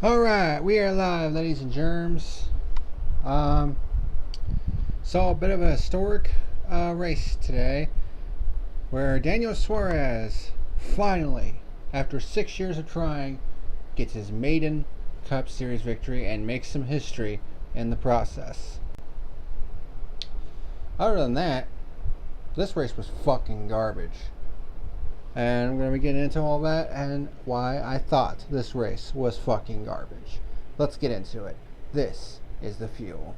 Alright, we are live, ladies and germs. Saw a bit of a historic race today where Daniel Suarez finally, after 6 years of trying, gets his maiden Cup Series victory and makes some history in the process. Other than that, this race was fucking garbage. And I'm going to be getting into all that and why I thought this race was fucking garbage. Let's get into it. This is The Fuel.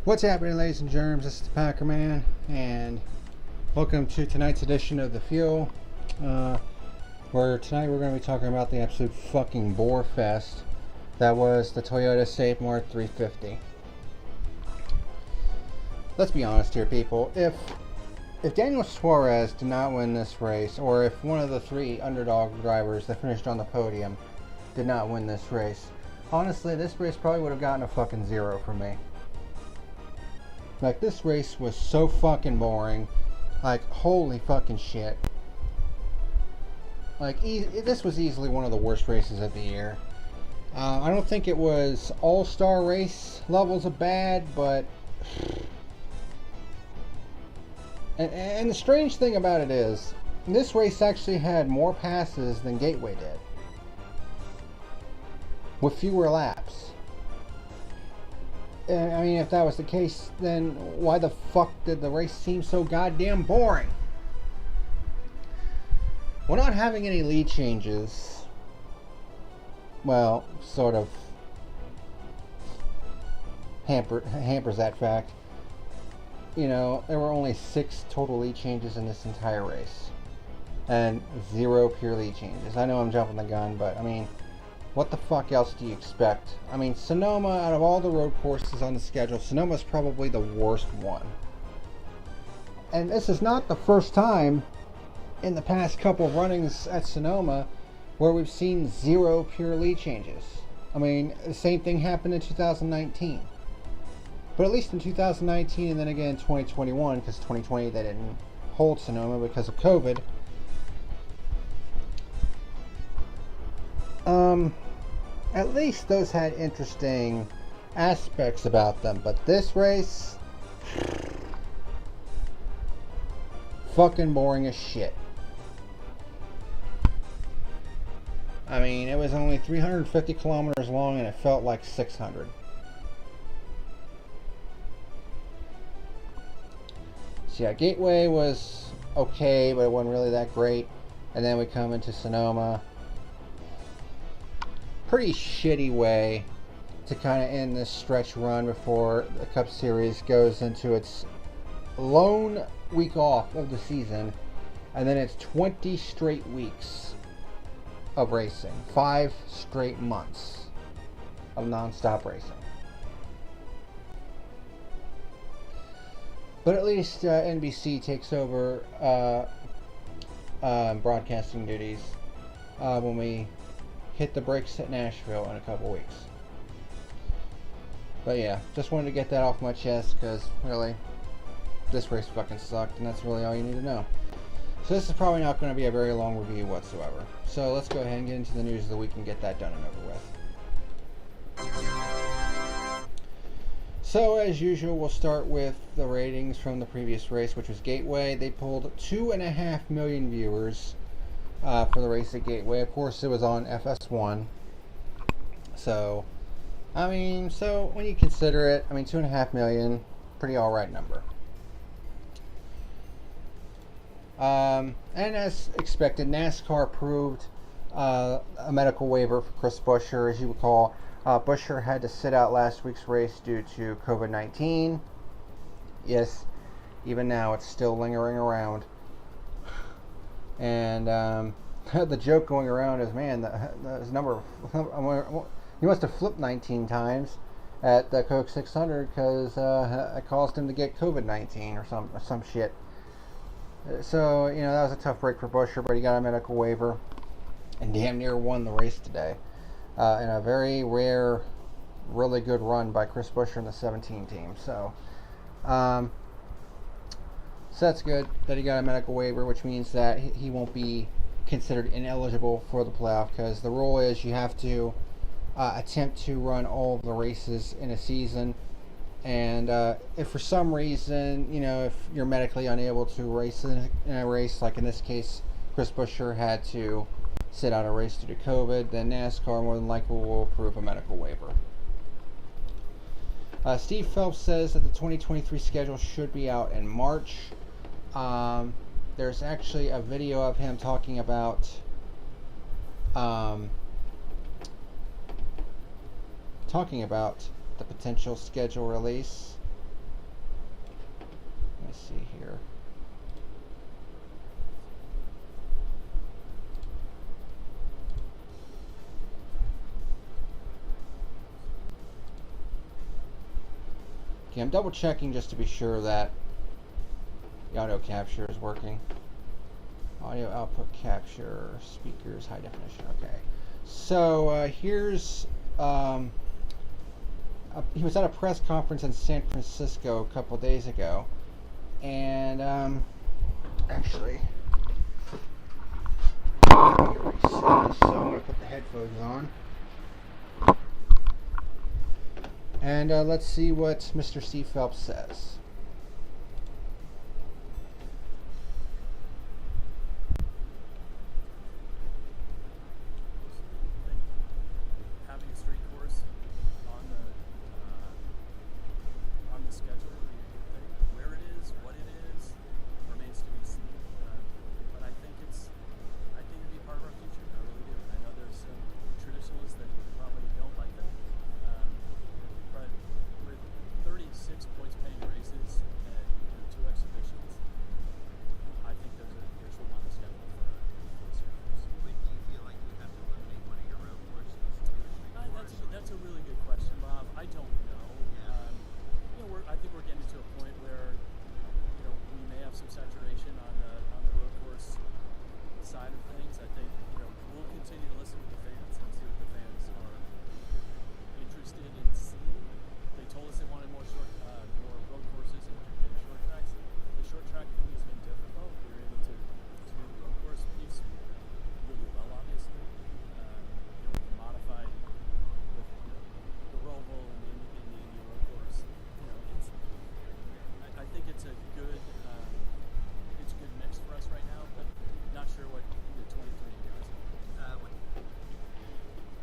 What's happening, ladies and germs? This is the Packer Man, and welcome to tonight's edition of The Fuel, where tonight we're going to be talking about the absolute fucking bore fest that was the Toyota Mart 350. Let's be honest here, people. If Daniel Suarez did not win this race, or if one of the three underdog drivers that finished on the podium did not win this race, honestly, this race probably would have gotten a fucking 0 from me. Like, this race was so fucking boring. Like, holy fucking shit. Like, this was easily one of the worst races of the year. I don't think it was all-star race levels of bad, but... And the strange thing about it is, this race actually had more passes than Gateway did. With fewer laps. I mean, if that was the case, then why the fuck did the race seem so goddamn boring? Well, not having any lead changes, well, sort of hampers that fact. You know, there were only 6 total lead changes in this entire race. And 0 pure lead changes. I know I'm jumping the gun, but I mean... what the fuck else do you expect? I mean, Sonoma, out of all the road courses on the schedule, Sonoma's probably the worst one. And this is not the first time in the past couple of runnings at Sonoma where we've seen 0 pure lead changes. I mean, the same thing happened in 2019. But at least in 2019 and then again in 2021, because 2020 they didn't hold Sonoma because of COVID. At least those had interesting aspects about them, but this race, fucking boring as shit. I mean, it was only 350 kilometers long and it felt like 600. So yeah, Gateway was okay, but it wasn't really that great. And then we come into Sonoma. Pretty shitty way to kind of end this stretch run before the Cup Series goes into its lone week off of the season, and then it's 20 straight weeks of racing, 5 straight months of non-stop racing. But at least NBC takes over broadcasting duties when we hit the brakes at Nashville in a couple weeks. But yeah, just wanted to get that off my chest because really, this race fucking sucked, and that's really all you need to know. So this is probably not going to be a very long review whatsoever. So let's go ahead and get into the news of the week and get that done and over with. So as usual, we'll start with the ratings from the previous race, which was Gateway. They pulled 2.5 million viewers for the race at Gateway. Of course, it was on FS1. So, I mean, so when you consider it, I mean, 2.5 million, pretty alright number. And as expected, NASCAR approved a medical waiver for Chris Buescher. As you recall, Buescher had to sit out last week's race due to COVID-19. Yes, even now it's still lingering around. And the joke going around is, man, his number, he must have flipped 19 times at the Coke 600 because it caused him to get COVID-19 or some shit. So, you know, that was a tough break for Buescher, but he got a medical waiver and damn near won the race today. In a very rare, really good run by Chris Buescher in the 17 team. So that's good that he got a medical waiver, which means that he won't be considered ineligible for the playoff, because the rule is you have to attempt to run all of the races in a season. And if for some reason, you know, if you're medically unable to race in a race, like in this case, Chris Buescher had to sit out a race due to COVID, then NASCAR more than likely will approve a medical waiver. Steve Phelps says that the 2023 schedule should be out in March. There's actually a video of him talking about the potential schedule release. Let me see here. Okay, I'm double checking just to be sure that the audio capture is working. Audio output capture, speakers, high definition. Okay. So here's he was at a press conference in San Francisco a couple days ago, and actually, so I'm going to put the headphones on, and let's see what Mr. Steve Phelps says.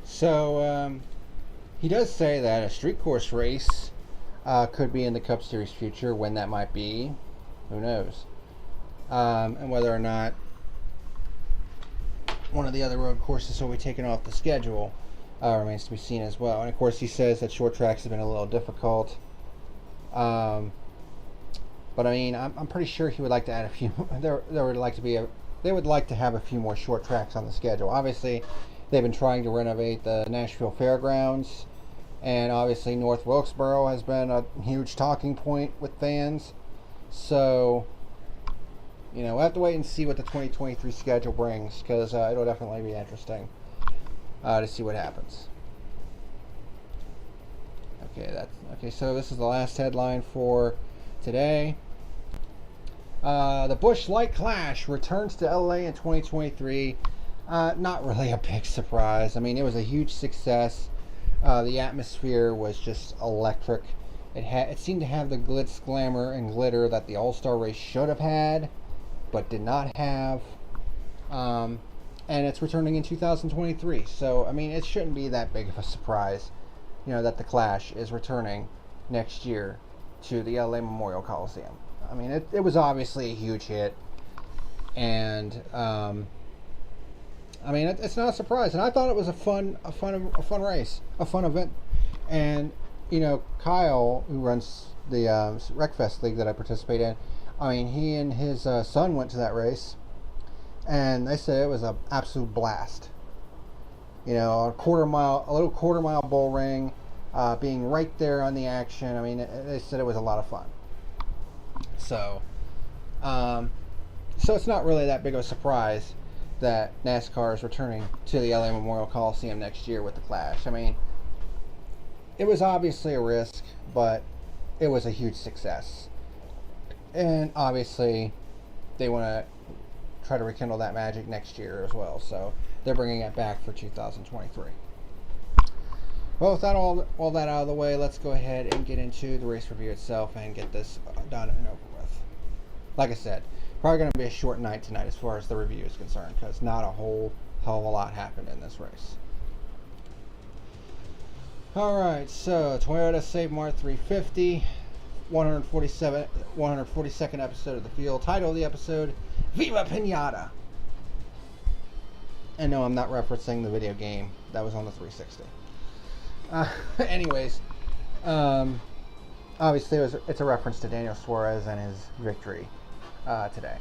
So he does say that a street course race could be in the Cup Series future. When that might be, who knows? And whether or not one of the other road courses will be taken off the schedule remains to be seen as well. And of course, he says that short tracks have been a little difficult. But I mean, I'm pretty sure he would like to add a few. They would like to have a few more short tracks on the schedule. Obviously, they've been trying to renovate the Nashville Fairgrounds, and obviously North Wilkesboro has been a huge talking point with fans. So, you know, we'll have to wait and see what the 2023 schedule brings, because it'll definitely be interesting to see what happens. Okay, so this is the last headline for today. The Busch Light Clash returns to LA in 2023. Not really a big surprise. I mean, it was a huge success. The atmosphere was just electric. It seemed to have the glitz, glamour, and glitter that the All-Star race should have had, but did not have. And it's returning in 2023. So, I mean, it shouldn't be that big of a surprise, that the Clash is returning next year to the LA Memorial Coliseum. I mean, it was obviously a huge hit, and I mean, it's not a surprise. And I thought it was a fun race, a fun event. And Kyle, who runs the Wreckfest League that I participate in, I mean, he and his son went to that race, and they said it was an absolute blast. A little quarter mile bull ring, being right there on the action. I mean, they said it was a lot of fun. So it's not really that big of a surprise that NASCAR is returning to the LA Memorial Coliseum next year with the Clash. I mean, it was obviously a risk, but it was a huge success. And obviously, they want to try to rekindle that magic next year as well. So they're bringing it back for 2023. Well, with that all that out of the way, let's go ahead and get into the race review itself and get this done and over with. Like I said, probably going to be a short night tonight as far as the review is concerned, because not a whole hell of a lot happened in this race. Alright, so Toyota Save Mart 350, 142nd episode of the field. Title of the episode, Viva Pinata. And no, I'm not referencing the video game that was on the 360. Anyways, obviously it's a reference to Daniel Suarez and his victory today.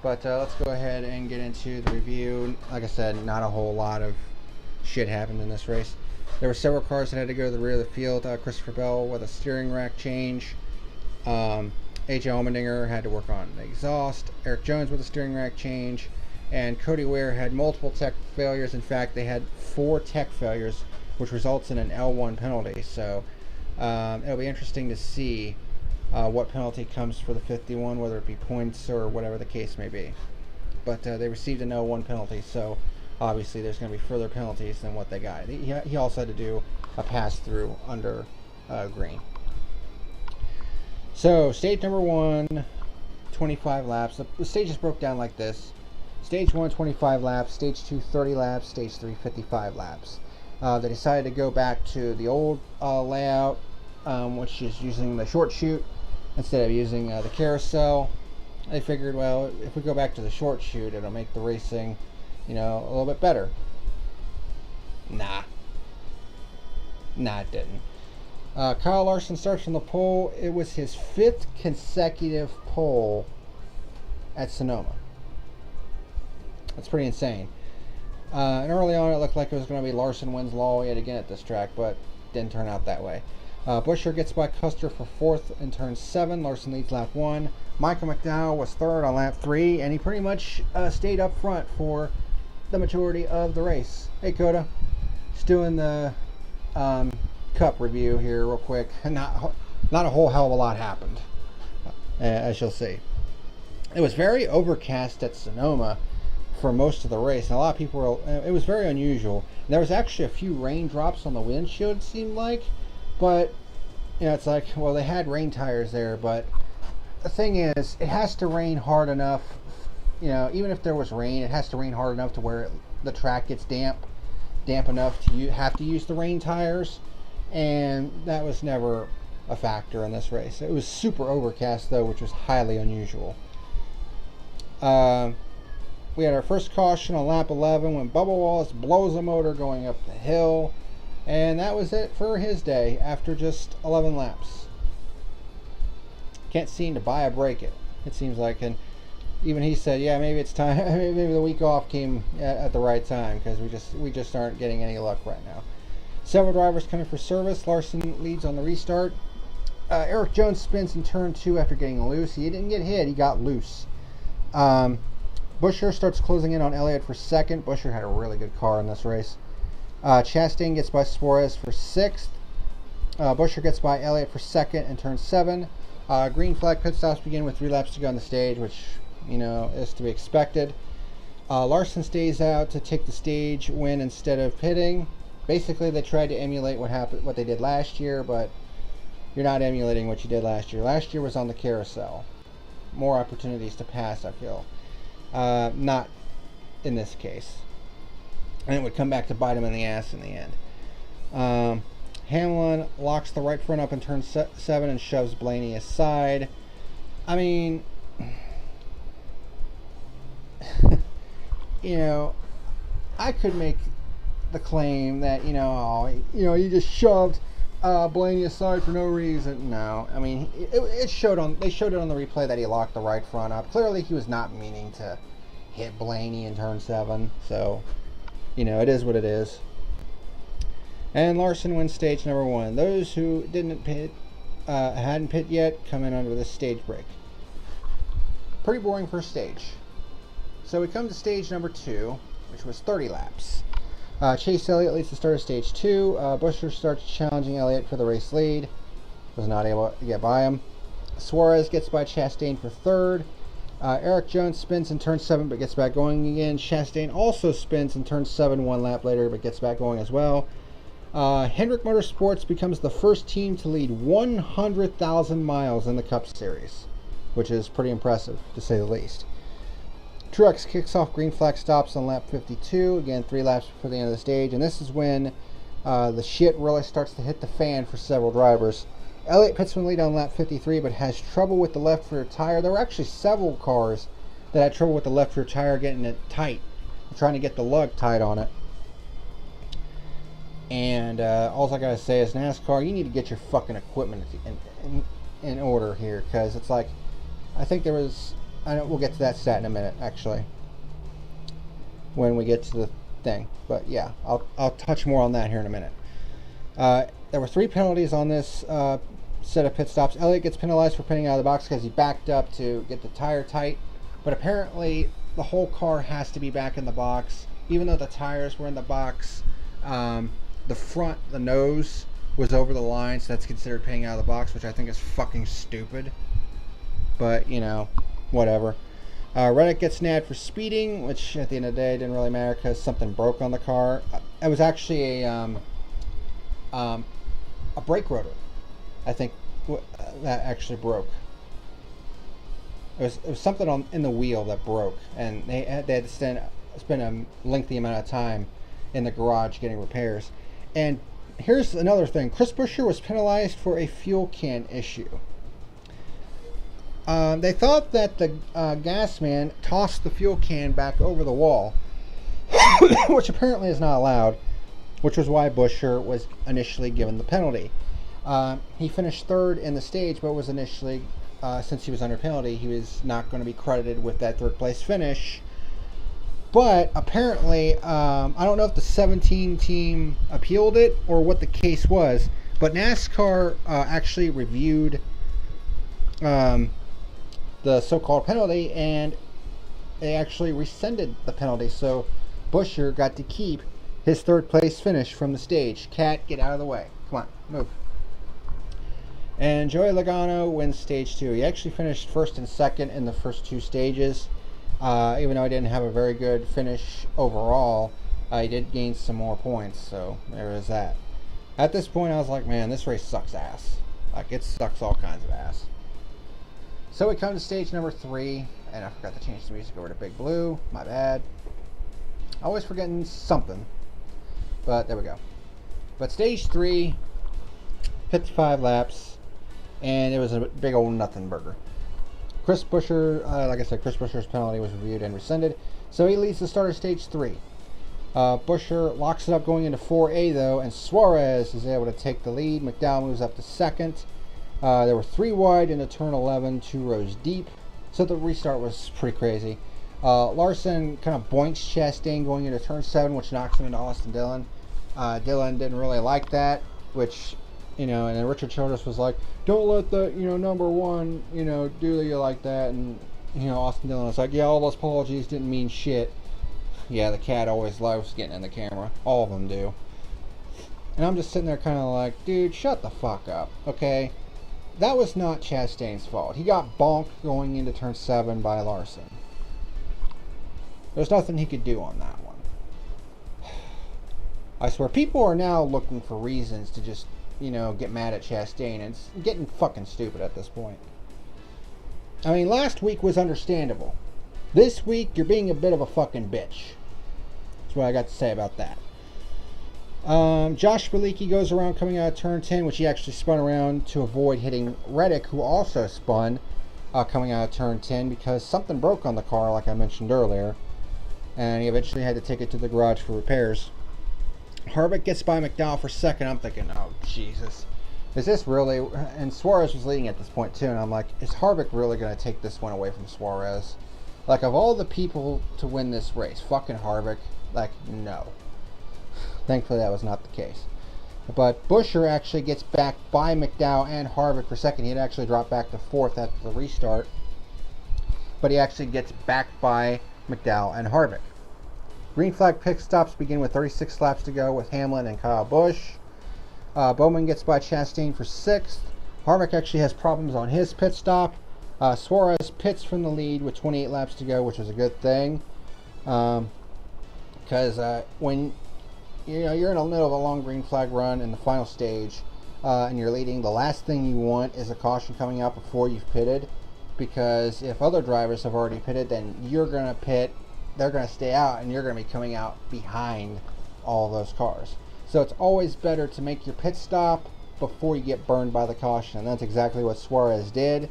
But let's go ahead and get into the review. Like I said, not a whole lot of shit happened in this race. There were several cars that had to go to the rear of the field. Christopher Bell with a steering rack change. AJ Allmendinger had to work on the exhaust. Eric Jones with a steering rack change. And Cody Ware had multiple tech failures. In fact, they had 4 tech failures, which results in an L1 penalty. So it'll be interesting to see what penalty comes for the 51, whether it be points or whatever the case may be. But they received an L1 penalty, so obviously there's going to be further penalties than what they got. He also had to do a pass-through under green. So stage number 1, 25 laps. The stages broke down like this. Stage 1, 25 laps. Stage 2, 30 laps. Stage 3, 55 laps. They decided to go back to the old layout, which is using the short chute instead of using the carousel. They figured, well, if we go back to the short chute, it'll make the racing, a little bit better. Nah, it didn't. Kyle Larson starts from the pole. It was his 5th consecutive pole at Sonoma. That's pretty insane. And early on, it looked like it was going to be Larson wins Law yet again at this track, but didn't turn out that way. Buescher gets by Custer for 4th in turn 7. Larson leads lap 1. Michael McDowell was 3rd on lap 3, and he pretty much stayed up front for the majority of the race. Hey, Coda. Just doing the Cup review here real quick. Not a whole hell of a lot happened, as you'll see. It was very overcast at Sonoma for most of the race, and a lot of people were, it was very unusual. And there was actually a few raindrops on the windshield, it seemed like, but it's like, well, they had rain tires there, but the thing is, it has to rain hard enough, even if there was rain, it has to rain hard enough to where the track gets damp enough to have to use the rain tires, and that was never a factor in this race. It was super overcast though, which was highly unusual. We had our first caution on lap 11 when Bubba Wallace blows a motor going up the hill. And that was it for his day after just 11 laps. Can't seem to buy or break it, it seems like. And even he said, yeah, maybe it's time. Maybe the week off came at the right time, because we just aren't getting any luck right now. Several drivers coming for service. Larson leads on the restart. Eric Jones spins in turn 2 after getting loose. He didn't get hit, he got loose. Buescher starts closing in on Elliott for 2nd. Buescher had a really good car in this race. Chastain gets by Suarez for 6th. Buescher gets by Elliott for 2nd in turn 7. Green flag pit stops begin with 3 laps to go on the stage, which, you know, is to be expected. Larson stays out to take the stage win instead of pitting. Basically, they tried to emulate what they did last year, but you're not emulating what you did last year. Last year was on the carousel. More opportunities to pass, I feel. Not in this case. And it would come back to bite him in the ass in the end. Hamlin locks the right front up in turn 7 and shoves Blaney aside. I mean, you know, I could make the claim that, you know, you just shoved Blaney aside for no reason. No, I mean, they showed it on the replay that he locked the right front up. Clearly, he was not meaning to hit Blaney in turn 7. So, you know, it is what it is. And Larson wins stage number 1. Those who hadn't pit yet come in under this stage break. Pretty boring first stage. So we come to stage number 2, which was 30 laps. Chase Elliott leads the start of stage 2. Buescher starts challenging Elliott for the race lead. Was not able to get by him. Suarez gets by Chastain for 3rd. Eric Jones spins in turn 7 but gets back going again. Chastain also spins in turn 7 1 lap later but gets back going as well. Hendrick Motorsports becomes the first team to lead 100,000 miles in the Cup Series, which is pretty impressive to say the least. Truex kicks off green flag stops on lap 52, again 3 laps before the end of the stage, and this is when the shit really starts to hit the fan for several drivers. Elliott pits from lead on lap 53 but has trouble with the left rear tire. There were actually several cars that had trouble with the left rear tire getting it tight, trying to get the lug tight on it. And all I gotta say is, NASCAR, you need to get your fucking equipment in order here, because it's like, I think there was, I know we'll get to that stat in a minute actually when we get to the thing, but yeah, I'll touch more on that here in a minute. There were 3 penalties on this set of pit stops. Elliott gets penalized for pitting out of the box because he backed up to get the tire tight, but apparently the whole car has to be back in the box, even though the tires were in the box. The front, the nose, was over the line, so that's considered pitting out of the box, which I think is fucking stupid. But, you know, whatever. Reddick gets nabbed for speeding, which at the end of the day didn't really matter because something broke on the car. It was actually a brake rotor, I think, that actually broke. It was something in the wheel that broke, and they had to spend a lengthy amount of time in the garage getting repairs. And here's another thing. Chris Buescher was penalized for a fuel can issue. They thought that the gas man tossed the fuel can back over the wall, which apparently is not allowed, which was why Buescher was initially given the penalty. He finished 3rd in the stage, but was initially, since he was under penalty, he was not going to be credited with that 3rd place finish. But apparently, I don't know if the 17 team appealed it or what the case was, but NASCAR actually reviewed the so-called penalty, and they actually rescinded the penalty. So Buescher got to keep his 3rd place finish from the stage. Cat, get out of the way. Come on, move. And Joey Logano wins stage 2. He actually finished 1st and 2nd in the first 2 stages. Even though I didn't have a very good finish overall, I did gain some more points, so there is that. At this point, I was like, man, this race sucks ass. Like, it sucks all kinds of ass. So we come to stage number 3, and I forgot to change the music over to Big Blue. My bad. Always forgetting something, but there we go. But stage 3, 55 laps, and it was a big old nothing burger. Chris Buescher, like I said, Chris Buescher's penalty was reviewed and rescinded, so he leads the start of stage 3. Buescher locks it up going into 4A though, and Suarez is able to take the lead. McDowell moves up to 2nd. There were 3 wide into turn 11, 2 rows deep, so the restart was pretty crazy. Larson kind of boinks Chastain going into turn 7, which knocks him into Austin Dillon. Dillon didn't really like that, which, you know, and then Richard Childress was like, don't let the, you know, number 1, you know, do you like that. And, you know, Austin Dillon was like, yeah, all those apologies didn't mean shit. Yeah, the cat always loves getting in the camera. All of them do. And I'm just sitting there kind of like, dude, shut the fuck up, okay? that was not Chastain's fault. He got bonked going into turn 7 by Larson. There's nothing he could do on that one. I swear, people are now looking for reasons to just, get mad at Chastain. And it's getting fucking stupid at this point. I mean, last week was understandable. This week, you're being a bit of a fucking bitch. That's what I got to say about that. Josh Bilicki goes around coming out of turn 10, which he actually spun around to avoid hitting Reddick, who also spun coming out of turn 10 because something broke on the car, like I mentioned earlier. And he eventually had to take it to the garage for repairs. Harvick gets by McDowell for second. I'm thinking, oh, Jesus. Is this really... And Suarez was leading at this point, too. And I'm like, is Harvick really going to take this one away from Suarez? Like, of all the people to win this race, fucking Harvick, like, no. Thankfully, that was not the case. But Buescher actually gets back by McDowell and Harvick for second. He had actually dropped back to fourth after the restart. But he actually gets back by McDowell and Harvick. Green flag pit stops begin with 36 laps to go with Hamlin and Kyle Busch. Bowman gets by Chastain for sixth. Harvick actually has problems on his pit stop. Suarez pits from the lead with 28 laps to go, which is a good thing. Because when you're in the middle of a long green flag run in the final stage and you're leading, the last thing you want is a caution coming out before you've pitted. Because if other drivers have already pitted, then you're going to pit, they're going to stay out, and you're going to be coming out behind all those cars. So it's always better to make your pit stop before you get burned by the caution. And that's exactly what Suarez did.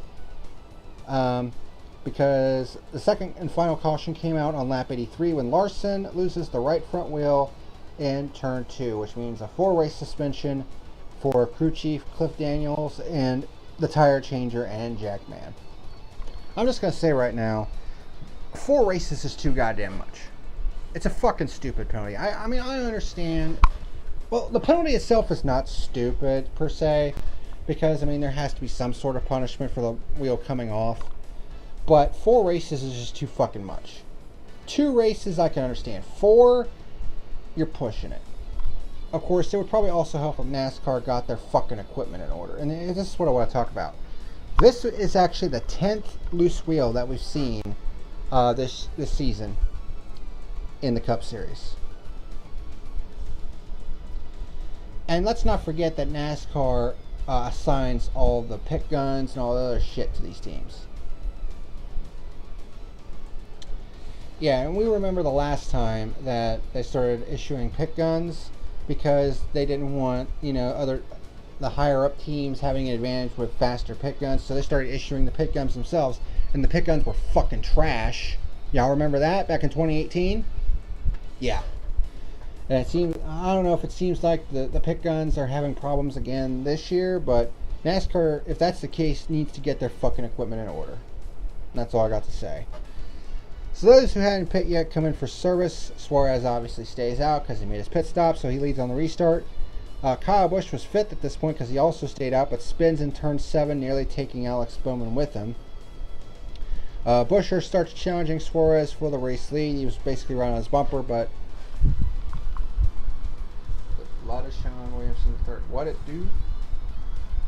Because the second and final caution came out on lap 83 when Larson loses the right front wheel in turn 2, which means a 4-race suspension for crew chief Cliff Daniels and the tire changer and Jackman. I'm just going to say right now, 4 races is too goddamn much. It's a fucking stupid penalty. I mean, I understand. Well, the penalty itself is not stupid, per se, because, I mean, there has to be some sort of punishment for the wheel coming off. But 4 races is just too fucking much. 2 races, I can understand. 4, you're pushing it. Of course, it would probably also help if NASCAR got their fucking equipment in order. And this is what I want to talk about. This is actually the 10th loose wheel that we've seen this season in the Cup Series. And let's not forget that NASCAR assigns all the pit guns and all the other shit to these teams. Yeah, and we remember the last time that they started issuing pit guns because they didn't want, the higher up teams having an advantage with faster pit guns, so they started issuing the pit guns themselves, and the pit guns were fucking trash. Y'all remember that back in 2018? Yeah. And it seems, I don't know if it seems like the pit guns are having problems again this year, but NASCAR, if that's the case, needs to get their fucking equipment in order. And that's all I got to say. So those who hadn't pit yet come in for service. Suarez obviously stays out because he made his pit stop, so he leads on the restart. Kyle Busch was fifth at this point because he also stayed out, but spins in turn 7, nearly taking Alex Bowman with him. Buescher starts challenging Suarez for the race lead. He was basically right on his bumper, but a lot of Sean Williamson third. What it do?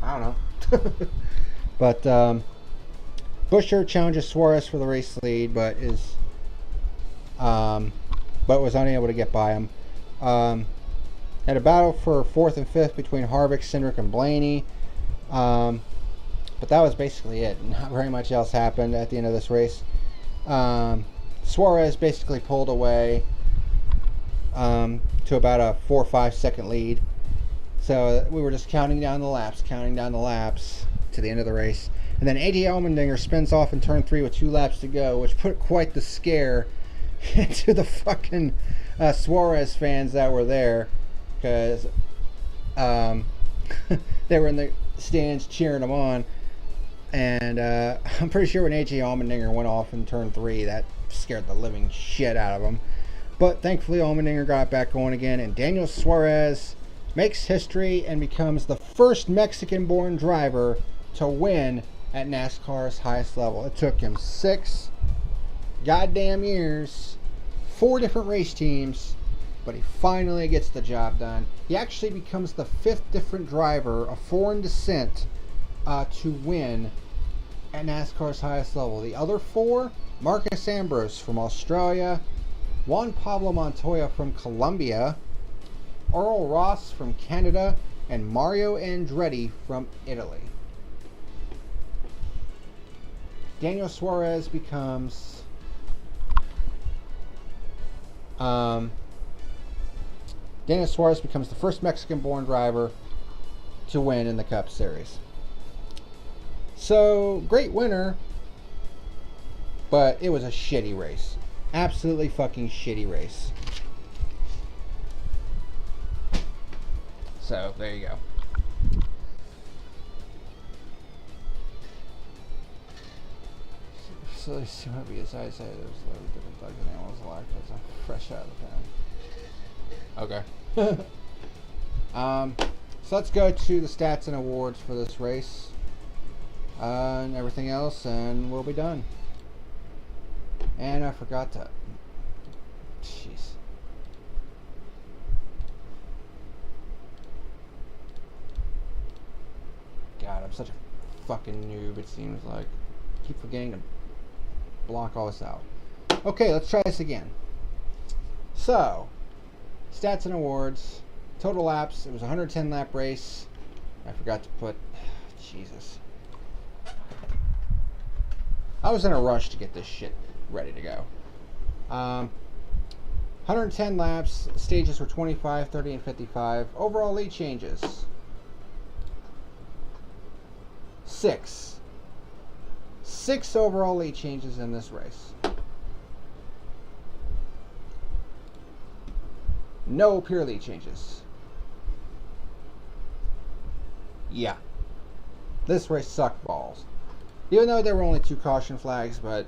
I don't know. But Buescher challenges Suarez for the race lead, but was unable to get by him. Had a battle for 4th and 5th between Harvick, Cindric, and Blaney. But that was basically it. Not very much else happened at the end of this race. Suarez basically pulled away to about a 4 or 5 second lead. So we were just counting down the laps to the end of the race. And then A.J. Allmendinger spins off in turn 3 with 2 laps to go, which put quite the scare into the fucking Suarez fans that were there. Because they were in the stands cheering him on. And I'm pretty sure when A.J. Allmendinger went off in turn 3, that scared the living shit out of him. But thankfully Allmendinger got back going again, and Daniel Suarez makes history and becomes the first Mexican-born driver to win at NASCAR's highest level. It took him 6 goddamn years, 4 different race teams, but he finally gets the job done. He actually becomes the 5th different driver of foreign descent to win at NASCAR's highest level. The other four, Marcus Ambrose from Australia, Juan Pablo Montoya from Colombia, Earl Ross from Canada, and Mario Andretti from Italy. Daniel Suarez becomes the first Mexican-born driver to win in the Cup Series. So, great winner, but it was a shitty race. Absolutely fucking shitty race. So, there you go. So, let's see what his eyesight. There's a lot of different bugs and animals alive because I'm fresh out of the pen. Okay. So, let's go to the stats and awards for this race. And everything else, and we'll be done. And I forgot to... Jeez. God, I'm such a fucking noob, it seems like. I keep forgetting to block all this out. Okay, let's try this again. So, stats and awards. Total laps, it was a 110 lap race. I forgot to put... Jesus. I was in a rush to get this shit ready to go. 110 laps. Stages were 25, 30, and 55. Overall lead changes. 6. 6 overall lead changes in this race. No pure lead changes. Yeah. This race sucked balls. Even though there were only 2 caution flags, but,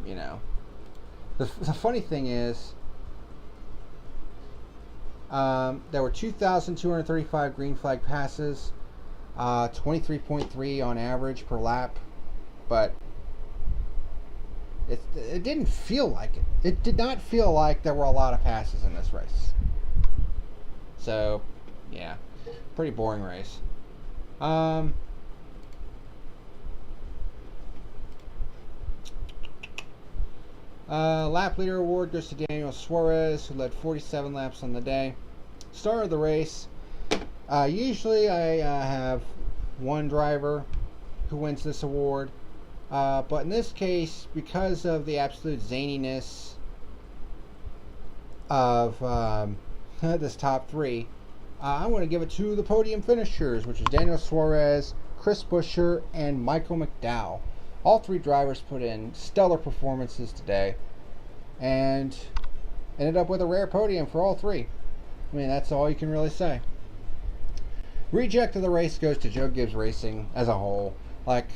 you know. The funny thing is, there were 2,235 green flag passes, 23.3 on average per lap, but it didn't feel like it. It did not feel like there were a lot of passes in this race. So, yeah, pretty boring race. Lap leader award goes to Daniel Suarez, who led 47 laps on the day. Star of the race. Usually I have one driver who wins this award. But in this case, because of the absolute zaniness of this top 3, I'm going to give it to the podium finishers, which is Daniel Suarez, Chris Buescher, and Michael McDowell. All 3 drivers put in stellar performances today and ended up with a rare podium for all 3. I mean, that's all you can really say. Reject of the race goes to Joe Gibbs Racing as a whole. Like,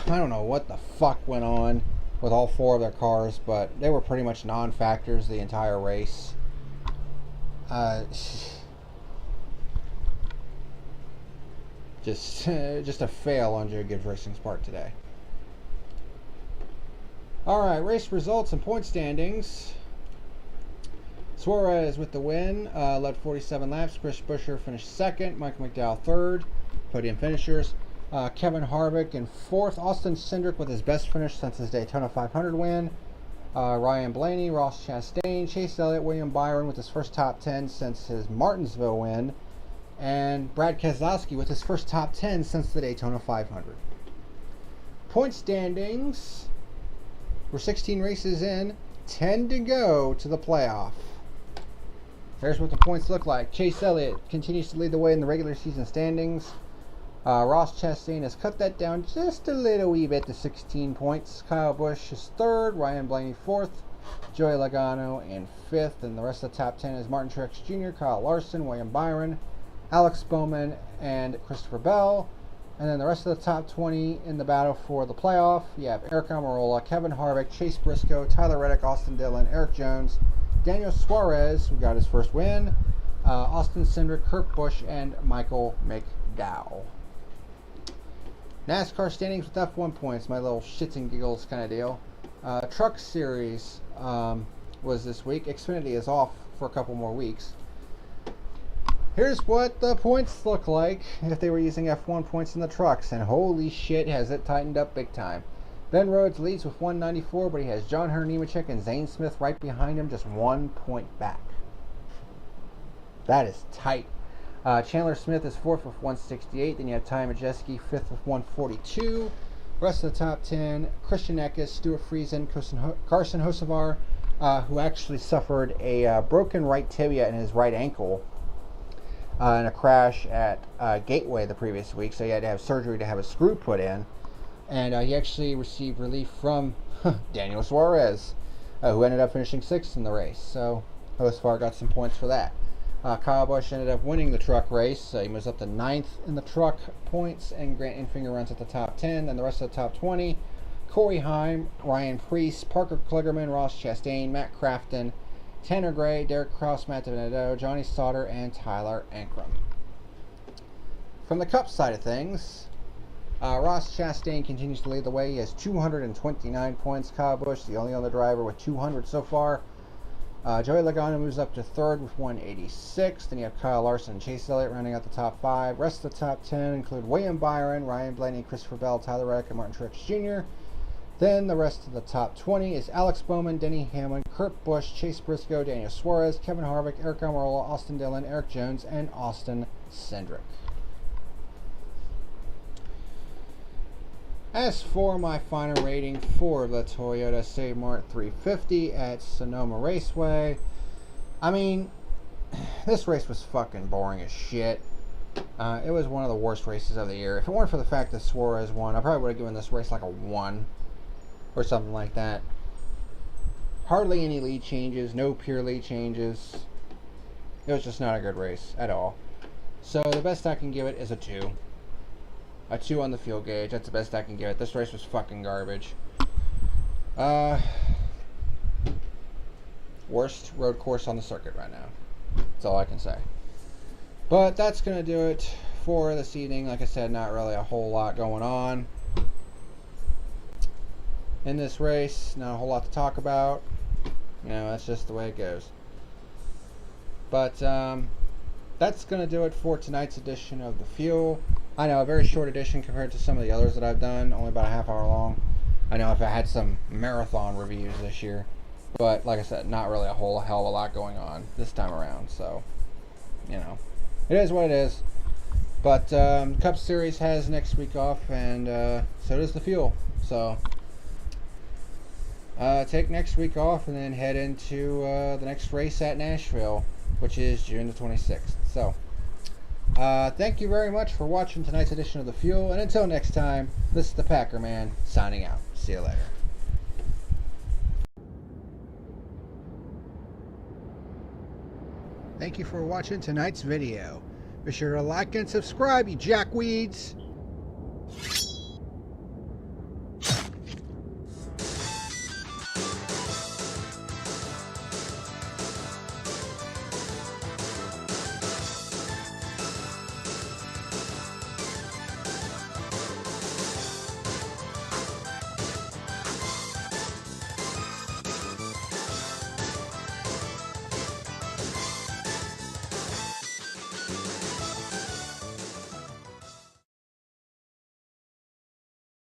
I don't know what the fuck went on with all 4 of their cars, but they were pretty much non-factors the entire race. Just a fail on Joe Gibbs Racing's part today. Alright, race results and point standings. Suarez with the win, led 47 laps. Chris Buescher finished 2nd. Michael McDowell 3rd. Podium finishers. Kevin Harvick in 4th. Austin Cindric with his best finish since his Daytona 500 win. Ryan Blaney, Ross Chastain, Chase Elliott, William Byron with his first top 10 since his Martinsville win. And Brad Keselowski with his first top 10 since the Daytona 500. Point standings. We're 16 races in, 10 to go to the playoff. Here's what the points look like. Chase Elliott continues to lead the way in the regular season standings. Ross Chastain has cut that down just a little wee bit to 16 points. Kyle Busch is 3rd, Ryan Blaney 4th, Joey Logano in 5th, and the rest of the top 10 is Martin Truex Jr., Kyle Larson, William Byron, Alex Bowman, and Christopher Bell. And then the rest of the top 20 in the battle for the playoff, you have Eric Almirola, Kevin Harvick, Chase Briscoe, Tyler Reddick, Austin Dillon, Eric Jones, Daniel Suarez, who got his first win, Austin Cindric, Kurt Busch, and Michael McDowell. NASCAR standings with F1 points, my little shits and giggles kind of deal. Truck Series was this week. Xfinity is off for a couple more weeks. Here's what the points look like if they were using F1 points in the trucks, and holy shit has it tightened up big time. Ben Rhodes leads with 194, but he has John Hunter Nemechek and Zane Smith right behind him, just 1 point back. That is tight. Chandler Smith is 4th with 168. Then you have Ty Majeski 5th with 142. Rest of the top 10, Christian Eckes, Stuart Friesen, Carson Hocevar, who actually suffered a broken right tibia in his right ankle in a crash at Gateway the previous week. So he had to have surgery to have a screw put in. And he actually received relief from Daniel Suarez, who ended up finishing 6th in the race. So Hocevar got some points for that. Kyle Busch ended up winning the truck race. He moves up to 9th in the truck points, and Grant Enfinger runs at the top 10. Then the rest of the top 20, Corey Heim, Ryan Preece, Parker Kligerman, Ross Chastain, Matt Crafton, Tanner Gray, Derek Kraus, Matt DiBenedetto, Johnny Sauter, and Tyler Ankrum. From the Cup side of things, Ross Chastain continues to lead the way. He has 229 points. Kyle Busch, the only other driver with 200 so far. Joey Logano moves up to 3rd with 186. Then you have Kyle Larson and Chase Elliott rounding out the top 5. Rest of the top 10 include William Byron, Ryan Blaney, Christopher Bell, Tyler Reddick, and Martin Truex Jr. Then the rest of the top 20 is Alex Bowman, Denny Hamlin, Kurt Busch, Chase Briscoe, Daniel Suarez, Kevin Harvick, Eric Almirola, Austin Dillon, Eric Jones, and Austin Cindric. As for my final rating for the Toyota Save Mart 350 at Sonoma Raceway, I mean, this race was fucking boring as shit. It was one of the worst races of the year. If it weren't for the fact that Suarez won, I probably would have given this race like a 1 or something like that. Hardly any lead changes, no pure lead changes. It was just not a good race at all. So the best I can give it is a 2. A 2 on the fuel gauge. That's the best I can give it. This race was fucking garbage. Worst road course on the circuit right now. That's all I can say. But that's going to do it for this evening. Like I said, not really a whole lot going on in this race. Not a whole lot to talk about. You know, that's just the way it goes. But that's going to do it for tonight's edition of The Fuel. I know, a very short edition compared to some of the others that I've done, only about a half hour long. I know if I had some marathon reviews this year, but like I said, not really a whole hell of a lot going on this time around, so, you know, it is what it is. But Cup Series has next week off, and so does the Fuel, so take next week off and then head into the next race at Nashville, which is June the 26th, so thank you very much for watching tonight's edition of The Fuel, and until next time, this is the Packer Man signing out. See you later. Thank you for watching tonight's video. Be sure to like and subscribe, you jackweeds.